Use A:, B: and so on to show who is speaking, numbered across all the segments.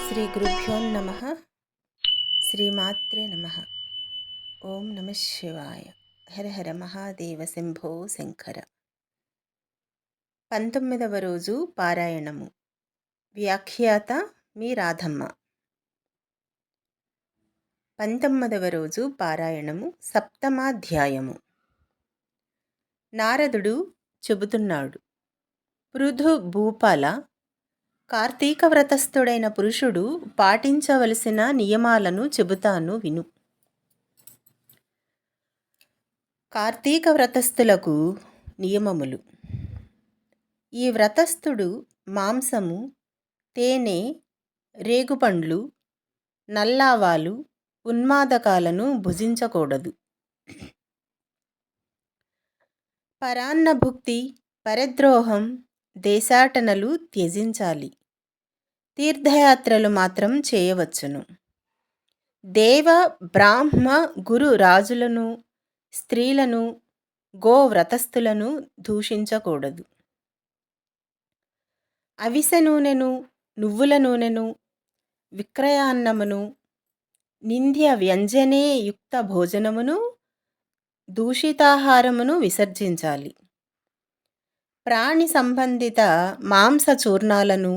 A: శ్రీ గురుభ్యో నమ. శ్రీమాత్రే నమ. ఓం నమ శివాయ. హర హర మహాదేవ శంభో శంకర. 19వ రోజు పారాయణము. వ్యాఖ్యాత మీ రాధమ్మ. 19వ రోజు పారాయణము సప్తమాధ్యాయము. నారదుడు చెబుతున్నాడు, పృథు భూపాల, కార్తీక వ్రతస్థుడైన పురుషుడు పాటించవలసిన నియమాలను చెబుతాను విను. కార్తీక వ్రతస్థులకు నియమములు. ఈ వ్రతస్థుడు మాంసము, తేనె, రేగుపండ్లు, నల్లావాలు, ఉన్మాదకాలను భుజించకూడదు. పరాన్నభుక్తి, పరద్రోహం, దేశాటనలు త్యజించాలి. తీర్థయాత్రలు మాత్రం చేయవచ్చును. దేవ, బ్రాహ్మ, గురు రాజులను, స్త్రీలను, గోవ్రతస్థులను దూషించకూడదు. అవిసె నూనెను, నువ్వుల నూనెను, విక్రయాన్నమును, నింద్య వ్యంజనే యుక్త భోజనమును, దూషితాహారమును విసర్జించాలి. ప్రాణి సంబంధిత మాంస చూర్ణాలను,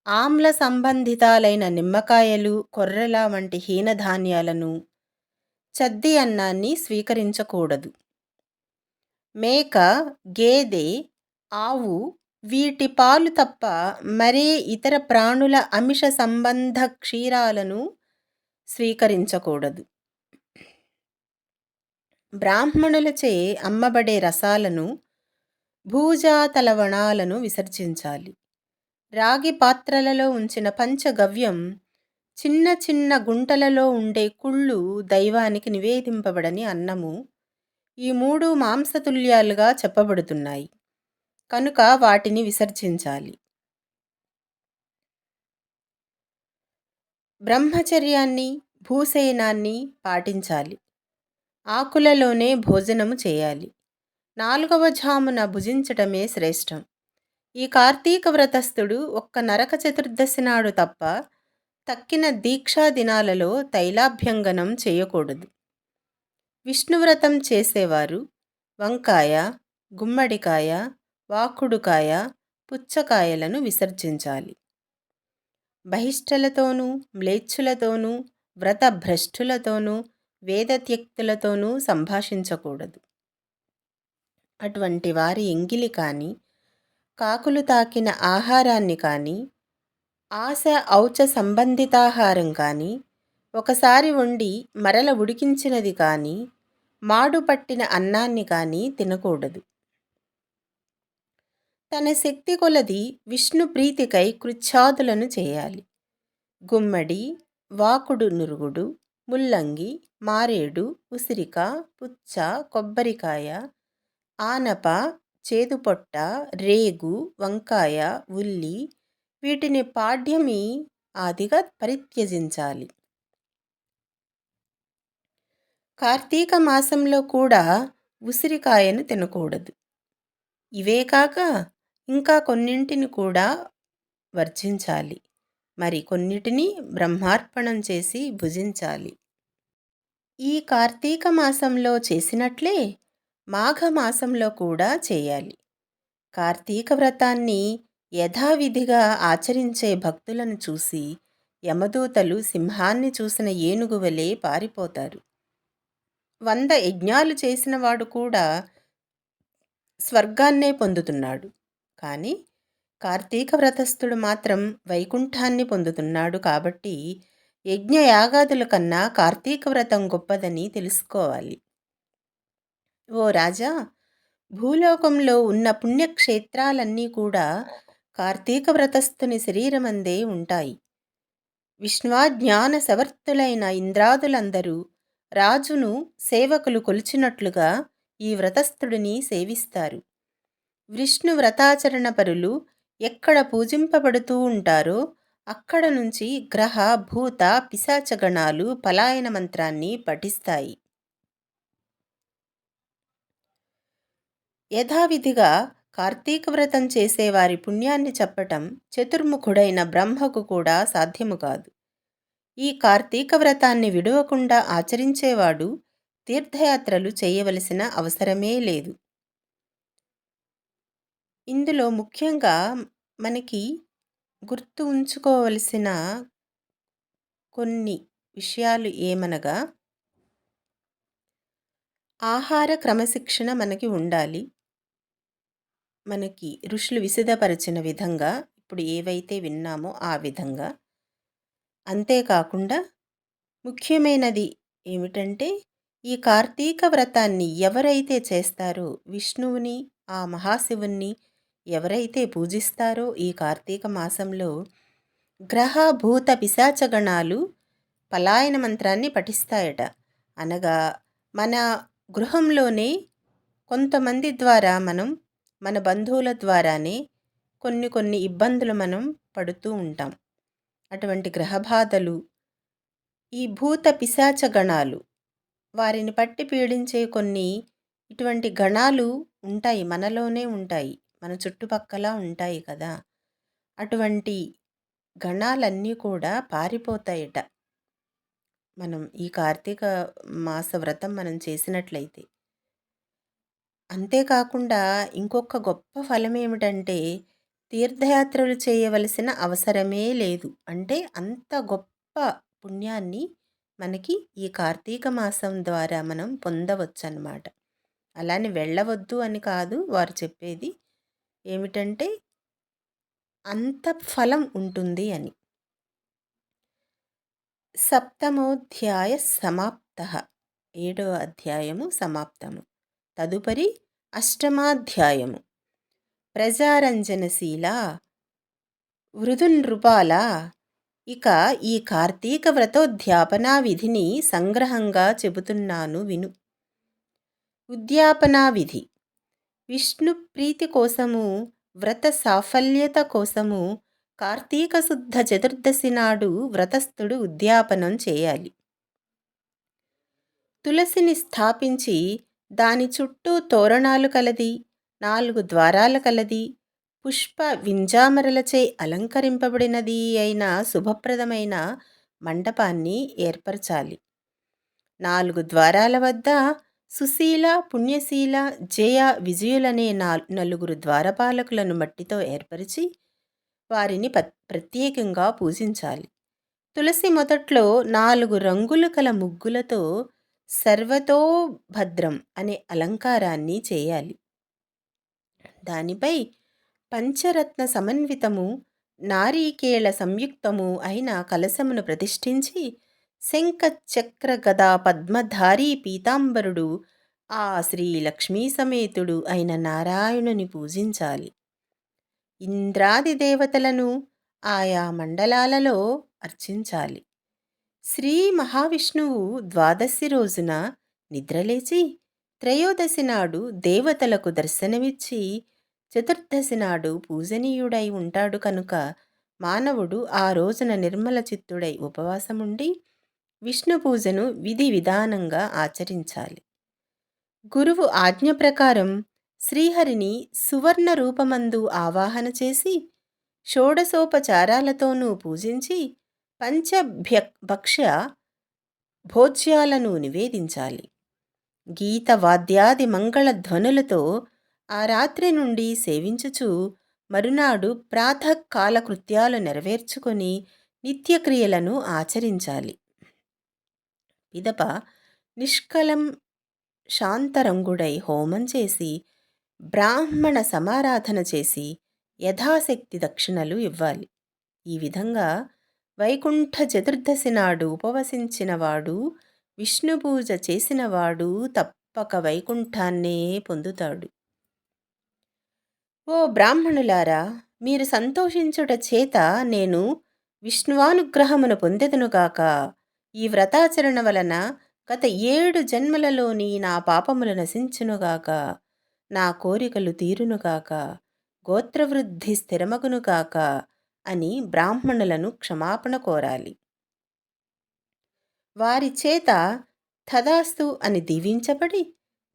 A: ఆమ్ల సంబంధితాలైన నిమ్మకాయలు, కొర్రల వంటి హీనధాన్యాలను, చద్ది అన్నాన్ని స్వీకరించకూడదు. మేక, గేదె, ఆవు వీటి పాలు తప్ప మరే ఇతర ప్రాణుల అమిష సంబంధ క్షీరాలను స్వీకరించకూడదు. బ్రాహ్మణులచే అమ్మబడే రసాలను, భూజాతలవణాలను విసర్జించాలి. రాగి పాత్రలలో ఉంచిన పంచగవ్యం, చిన్న చిన్న గుంటలలో ఉండే కుళ్ళు దైవానికి నివేదింపబడని అన్నము, ఈ మూడు మాంసతుల్యాలుగా చెప్పబడుతున్నాయి కనుక వాటిని విసర్జించాలి. బ్రహ్మచర్యాన్ని, భూసేనాన్ని పాటించాలి. ఆకులలోనే భోజనము చేయాలి. 4వ జామున భుజించటమే శ్రేష్టం. ఈ కార్తీక వ్రతస్థుడు ఒక్క నరక చతుర్దశి నాడు తప్ప తక్కిన దీక్షా దినాలలో తైలాభ్యంగనం చేయకూడదు. విష్ణువ్రతం చేసేవారు వంకాయ, గుమ్మడికాయ, వాకుడుకాయ, పుచ్చకాయలను విసర్జించాలి. బహిష్ఠలతోనూ, మ్లేచ్ఛులతోనూ, వ్రతభ్రష్టులతోనూ, వేదత్యక్తులతోనూ సంభాషించకూడదు. అటువంటి వారి ఎంగిలి కానీ, కాకులు తాకిన ఆహారాన్ని కానీ, ఆశ ఔచ సంబంధితాహారం కానీ, ఒకసారి వండి మరల ఉడికించినది కానీ, మాడు పట్టిన అన్నాన్ని కానీ తినకూడదు. తన శక్తి కొలది విష్ణు ప్రీతికై కృచ్ఛాదులను చేయాలి. గుమ్మడి, వాకుడు నురుగుడు, ముల్లంగి, మారేడు, ఉసిరిక, పుచ్చ, కొబ్బరికాయ, ఆనప, చేదుపొట్ట, రేగు, వంకాయ, ఉల్లి వీటిని పాడ్యమి ఆదిగా పరిత్యజించాలి. కార్తీక మాసంలో కూడా ఉసిరికాయను తినకూడదు. ఇవే కాక ఇంకా కొన్నింటిని కూడా వర్జించాలి. మరి కొన్నిటిని బ్రహ్మార్పణం చేసి భుజించాలి. ఈ కార్తీక మాసంలో చేసినట్లే మాఘమాసంలో కూడా చేయాలి. కార్తీక వ్రతాన్ని యథావిధిగా ఆచరించే భక్తులను చూసి యమదూతలు సింహాన్ని చూసిన ఏనుగు వలె పారిపోతారు. 100 యజ్ఞాలు చేసినవాడు కూడా స్వర్గాన్నే పొందుతున్నాడు. కానీ కార్తీక వ్రతస్థుడు మాత్రం వైకుంఠాన్ని పొందుతున్నాడు. కాబట్టి యజ్ఞయాగాదుల కన్నా కార్తీక వ్రతం గొప్పదని తెలుసుకోవాలి. ఓ రాజా, భూలోకంలో ఉన్న పుణ్యక్షేత్రాలన్నీ కూడా కార్తీక వ్రతస్థుని శరీరమందే ఉంటాయి. విష్ణుజ్ఞాన సవర్తులైన ఇంద్రాదులందరూ రాజును సేవకులు కొలిచినట్లుగా ఈ వ్రతస్థుడిని సేవిస్తారు. విష్ణు వ్రతాచరణ పరులు ఎక్కడ పూజింపబడుతూ ఉంటారో అక్కడ నుంచి గ్రహ, భూత, పిశాచగణాలు పలాయన మంత్రాన్ని పఠిస్తాయి. యథావిధిగా కార్తీక వ్రతం చేసేవారి పుణ్యాన్ని చెప్పటం చతుర్ముఖుడైన బ్రహ్మకు కూడా సాధ్యము కాదు. ఈ కార్తీక వ్రతాన్ని విడువకుండా ఆచరించేవాడు తీర్థయాత్రలు చేయవలసిన అవసరమే లేదు. ఇందులో ముఖ్యంగా మనకి గుర్తు ఉంచుకోవలసిన కొన్ని విషయాలు ఏమనగా, ఆహార క్రమశిక్షణ మనకి ఉండాలి. మనకి ఋషులు విశదపరిచిన విధంగా ఇప్పుడు ఏవైతే విన్నామో ఆ విధంగా. అంతేకాకుండా ముఖ్యమైనది ఏమిటంటే, ఈ కార్తీక వ్రతాన్ని ఎవరైతే చేస్తారో, విష్ణువుని, ఆ మహాశివుణ్ణి ఎవరైతే పూజిస్తారో ఈ కార్తీక మాసంలో, గ్రహ భూత పిశాచగణాలు పలాయన మంత్రాన్ని పఠిస్తాయట. అనగా మన గృహంలోనే కొంతమంది ద్వారా మనం, మన బంధువుల ద్వారానే కొన్ని కొన్ని ఇబ్బందులు మనం పడుతూ ఉంటాం. అటువంటి గ్రహబాధలు, ఈ భూత పిశాచ గణాలు, వారిని పట్టి పీడించే కొన్ని ఇటువంటి గణాలు ఉంటాయి, మనలోనే ఉంటాయి, మన చుట్టుపక్కల ఉంటాయి కదా. అటువంటి గణాలన్నీ కూడా పారిపోతాయట మనం ఈ కార్తీక మాస వ్రతం మనం చేసినట్లయితే. అంతేకాకుండా ఇంకొక గొప్ప ఫలం ఏమిటంటే, తీర్థయాత్రలు చేయవలసిన అవసరమే లేదు. అంటే అంత గొప్ప పుణ్యాన్ని మనకి ఈ కార్తీక మాసం ద్వారా మనం పొందవచ్చన్నమాట. అలానే వెళ్ళవద్దు అని కాదు వారు చెప్పేది. ఏమిటంటే అంత ఫలం ఉంటుంది అని. సప్తమోధ్యాయ సమాప్తః. 7వ అధ్యాయము సమాప్తము. తదుపరి అష్టమాధ్యాయము. ప్రజారంజనశీల వృధునృపాల. ఇక ఈ కార్తీక వ్రతోద్యాపనా విధిని సంగ్రహంగా చెబుతున్నాను విను. ఉద్యాపనా విధి. విష్ణు ప్రీతి కోసము, వ్రత సాఫల్యత కోసము కార్తీక శుద్ధ చతుర్దశి నాడు వ్రతస్థుడు ఉద్యాపనం చేయాలి. తులసిని స్థాపించి దాని చుట్టూ తోరణాలు కలది, 4 ద్వారాల కలది, పుష్ప వింజామరలచే అలంకరింపబడినది అయిన శుభప్రదమైన మండపాన్ని ఏర్పరచాలి. 4 ద్వారాల వద్ద సుశీల, పుణ్యశీల, జయ, విజయులనే 4 ద్వారపాలకులను మట్టితో ఏర్పరిచి వారిని ప్రత్యేకంగా పూజించాలి. తులసి మొదట్లో 4 రంగులు కల ముగ్గులతో సర్వతోభద్రం అనే అలంకారాన్ని చేయాలి. దానిపై పంచరత్న సమన్వితము, నారీకేళ సంయుక్తము అయిన కలశమును ప్రతిష్ఠించి, శంఖ చక్ర గదా పద్మధారీ పీతాంబరుడు, ఆ శ్రీ లక్ష్మీ సమేతుడు అయిన నారాయణుని పూజించాలి. ఇంద్రాది దేవతలను ఆయా మండలాలలో అర్చించాలి. శ్రీ మహావిష్ణువు ద్వాదశి రోజున నిద్రలేచి, త్రయోదశి నాడు దేవతలకు దర్శనమిచ్చి, చతుర్దశి నాడు పూజనీయుడై ఉంటాడు కనుక మానవుడు ఆ రోజున నిర్మల చిత్తుడై ఉపవాసముండి విష్ణు పూజను విధి విధానంగా ఆచరించాలి. గురువు ఆజ్ఞ ప్రకారం శ్రీహరిని సువర్ణ రూపమందు ఆవాహన చేసి, షోడశోపచారాలతోనూ పూజించి, భక్ష్య భోజ్యాలను నివేదించాలి. గీత వాద్యాది మంగళ ధ్వనులతో ఆ రాత్రి నుండి సేవించుచు మరునాడు ప్రాతకాల కృత్యాలు నెరవేర్చుకొని నిత్యక్రియలను ఆచరించాలి. పిదప నిష్కలం శాంతరంగుడై హోమం చేసి, బ్రాహ్మణ సమారాధన చేసి యథాశక్తి దక్షిణలు ఇవ్వాలి. ఈ విధంగా వైకుంఠ చతుర్దశి నాడు ఉపవసించినవాడు, విష్ణుపూజ చేసినవాడు తప్పక వైకుంఠాన్నే పొందుతాడు. ఓ బ్రాహ్మణులారా, మీరు సంతోషించుట చేత నేను విష్ణువానుగ్రహమును పొందెదనుగాక. ఈ వ్రతాచరణ వలన గత 7 జన్మలలోని నా పాపములు నశించునుగాక, నా కోరికలు తీరునుగాక, గోత్రవృద్ధి స్థిరమగునుగాక అని బ్రాహ్మణులను క్షమాపణ కోరాలి. వారి చేత తదాస్తు అని దీవించబడి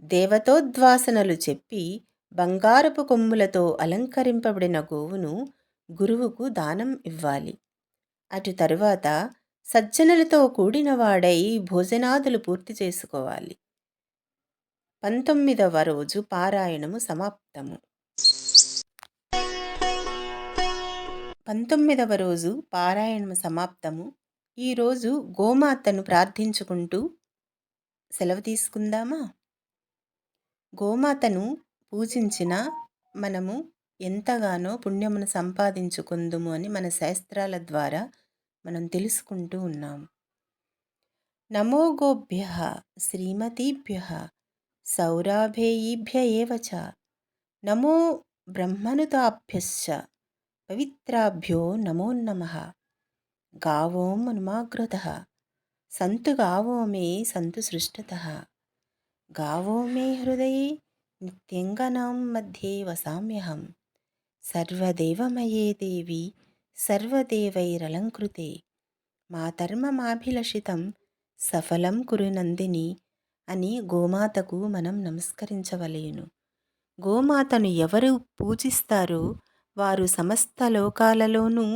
A: దేవతోద్వాసనలు చెప్పి బంగారపు కొమ్ములతో అలంకరింపబడిన గోవును గురువుకు దానం ఇవ్వాలి. అటు తరువాత సజ్జనులతో కూడినవాడై భోజనాదులు పూర్తి చేసుకోవాలి. 19వ రోజు పారాయణము సమాప్తము. 19వ రోజు పారాయణము సమాప్తము. ఈరోజు గోమాతను ప్రార్థించుకుంటూ సెలవు తీసుకుందామా? గోమాతను పూజించిన మనము ఎంతగానో పుణ్యమును సంపాదించుకుందుము అని మన శాస్త్రాల ద్వారా మనం తెలుసుకుంటూ ఉన్నాము. నమో గోభ్యః శ్రీమతీభ్యః సౌరాభేయీభ్య ఏవ చ నమో బ్రహ్మనుతాభ్యశ్చ పవిత్రాభ్యో నమో నమః. గావో మనుమాగృతః సంతు గావో మే సంతు సృష్టతః. గావో మే హృదయే నిత్యంగనాం మధ్యే వసామ్యహం. సర్వదేవమయే దేవి సర్వదేవైరలంకృతే మాతర్మమాభిలషితం సఫలం కురు నందిని అని గోమాతకు మనం నమస్కరించవలేను. గోమాతను ఎవరు పూజిస్తారో వారు సమస్త లోకాలలోనూ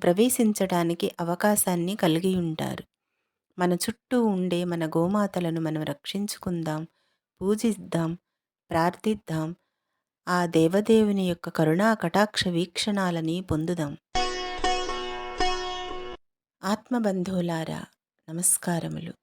A: ప్రవేశించడానికి అవకాశాన్ని కలిగి ఉంటారు. మన చుట్టూ ఉండే మన గోమాతలను మనం రక్షించుకుందాం, పూజిద్దాం, ప్రార్థిద్దాం. ఆ దేవదేవుని యొక్క కరుణా కటాక్ష వీక్షణాలని పొందుదాం. ఆత్మబంధువులారా, నమస్కారములు.